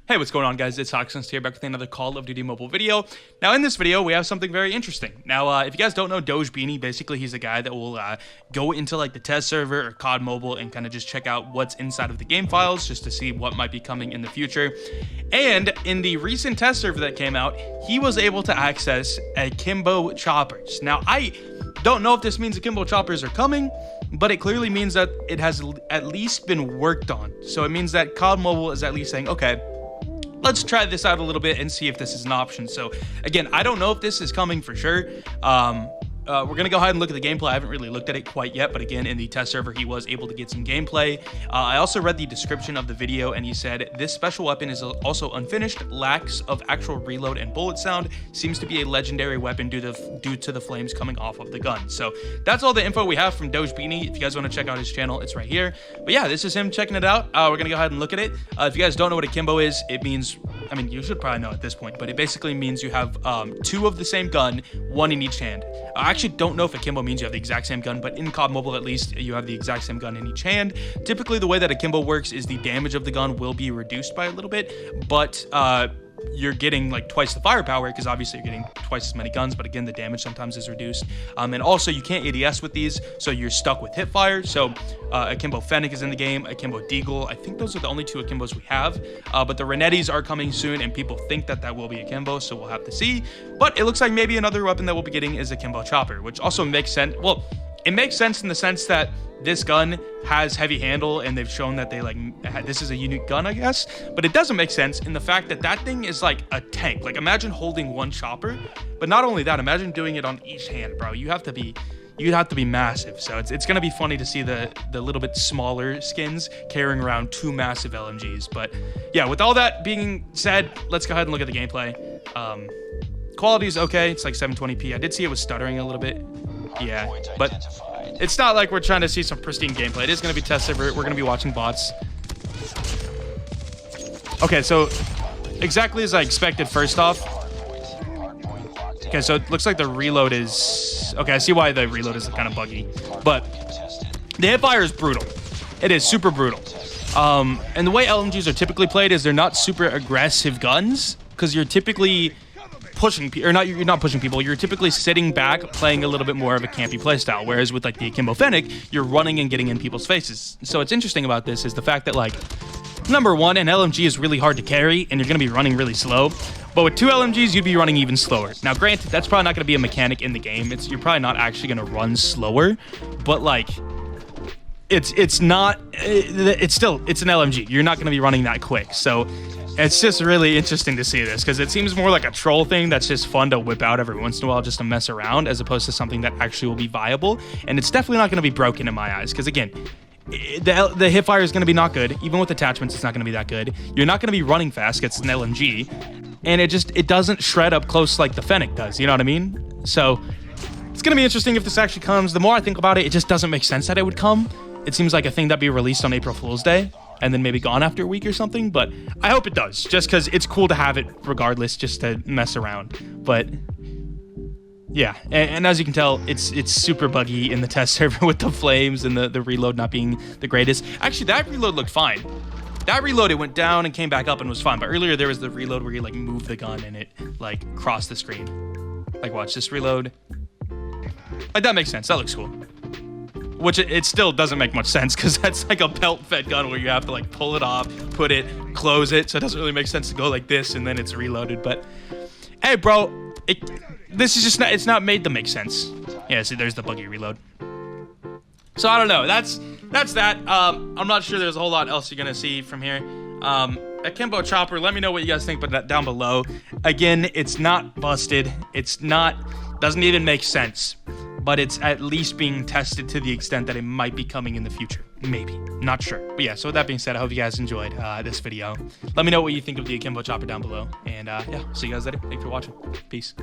Hey, what's going on, guys? It's HawksNest here, back with another Call of Duty mobile video. Now, in this video, we have something very interesting. Now, if you guys don't know Doge Beanie, basically he's a guy that will go into like the test server or COD Mobile and kind of just check out what's inside of the game files just to see what might be coming in the future. And in the recent test server that came out, he was able to access Akimbo choppers. Now, I don't know if this means Akimbo choppers are coming, but it clearly means that it has at least been worked on. So it means that COD Mobile is at least saying, okay, let's try this out a little bit and see if this is an option. So again, I don't know if this is coming for sure. We're going to go ahead and look at the gameplay. I haven't really looked at it quite yet, but again, in the test server, he was able to get some gameplay. I also read the description of the video, and he said, this special weapon is also unfinished, lacks of actual reload and bullet sound, seems to be a legendary weapon due to the flames coming off of the gun. So that's all the info we have from Doge Beanie. If you guys want to check out his channel, it's right here. But yeah, this is him checking it out. We're going to go ahead and look at it. If you guys don't know what Akimbo is, it means, I mean, you should probably know at this point, but it basically means you have two of the same gun, one in each hand. I actually don't know if Akimbo means you have the exact same gun, but in COD Mobile, at least, you have the exact same gun in each hand. Typically, the way that Akimbo works is the damage of the gun will be reduced by a little bit, but you're getting like twice the firepower because obviously you're getting twice as many guns, but again, the damage sometimes is reduced. And also, you can't ADS with these, so you're stuck with hip fire. So Akimbo Fennec is in the game, Akimbo Deagle. I think those are the only two Akimbos we have, but the Renettis are coming soon, and people think that that will be Akimbo, so we'll have to see. But it looks like maybe another weapon that we'll be getting is Akimbo Chopper, which also makes sense. Well, it makes sense in the sense that this gun has heavy handle, and they've shown that they this is a unique gun, I guess. But it doesn't make sense in the fact that that thing is like a tank. Like, imagine holding one chopper, but not only that, imagine doing it on each hand, bro. You'd have to be massive. So it's gonna be funny to see the little bit smaller skins carrying around two massive LMGs. But yeah, with all that being said, let's go ahead and look at the gameplay. Quality is okay. It's like 720p. I did see it was stuttering a little bit. Yeah, but it's not like we're trying to see some pristine gameplay. It is going to be test server. We're going to be watching bots. Okay, so exactly as I expected first off. Okay, so it looks like the reload is... Okay, I see why the reload is kind of buggy. But the hipfire is brutal. It is super brutal. And the way LMGs are typically played is they're not super aggressive guns, because you're typically... you're not pushing people, you're typically sitting back playing a little bit more of a campy playstyle, whereas with like the Akimbo Fennec, you're running and getting in people's faces. So what's interesting about this is the fact that, like, number one, an LMG is really hard to carry and you're going to be running really slow, but with two LMGs you'd be running even slower. Now granted, that's probably not going to be a mechanic in the game. You're probably not actually going to run slower, but like it's still an LMG. You're not going to be running that quick. So it's just really interesting to see this, because it seems more like a troll thing that's just fun to whip out every once in a while just to mess around, as opposed to something that actually will be viable. And it's definitely not going to be broken in my eyes, because again, the hip fire is going to be not good. Even with attachments, it's not going to be that good. You're not going to be running fast because it's an LMG, and it doesn't shred up close like the Fennec does. You know what I mean? So it's going to be interesting if this actually comes. The more I think about it, it just doesn't make sense that it would come. It seems like a thing that'd be released on April Fool's Day and then maybe gone after a week or something, but I hope it does, just because it's cool to have it regardless, just to mess around. But yeah, and as you can tell, it's super buggy in the test server with the flames and the reload not being the greatest. Actually, that reload looked fine. That reload, it went down and came back up and was fine, but earlier there was the reload where you like move the gun and it like crossed the screen. Like, watch this reload. Like, that makes sense. That looks cool. Which it still doesn't make much sense, because that's like a belt-fed gun where you have to like pull it off, put it, close it. So it doesn't really make sense to go like this and then it's reloaded. But hey, bro, this is just not, it's not made to make sense. Yeah, see, there's the buggy reload. So I don't know. That's that. I'm not sure there's a whole lot else you're gonna see from here. Akimbo Chopper, let me know what you guys think about that down below. Again, it's not busted. Doesn't even make sense. But it's at least being tested to the extent that it might be coming in the future. Maybe. Not sure. But yeah, so with that being said, I hope you guys enjoyed this video. Let me know what you think of the Akimbo Chopper down below. And yeah, see you guys later. Thanks for watching. Peace.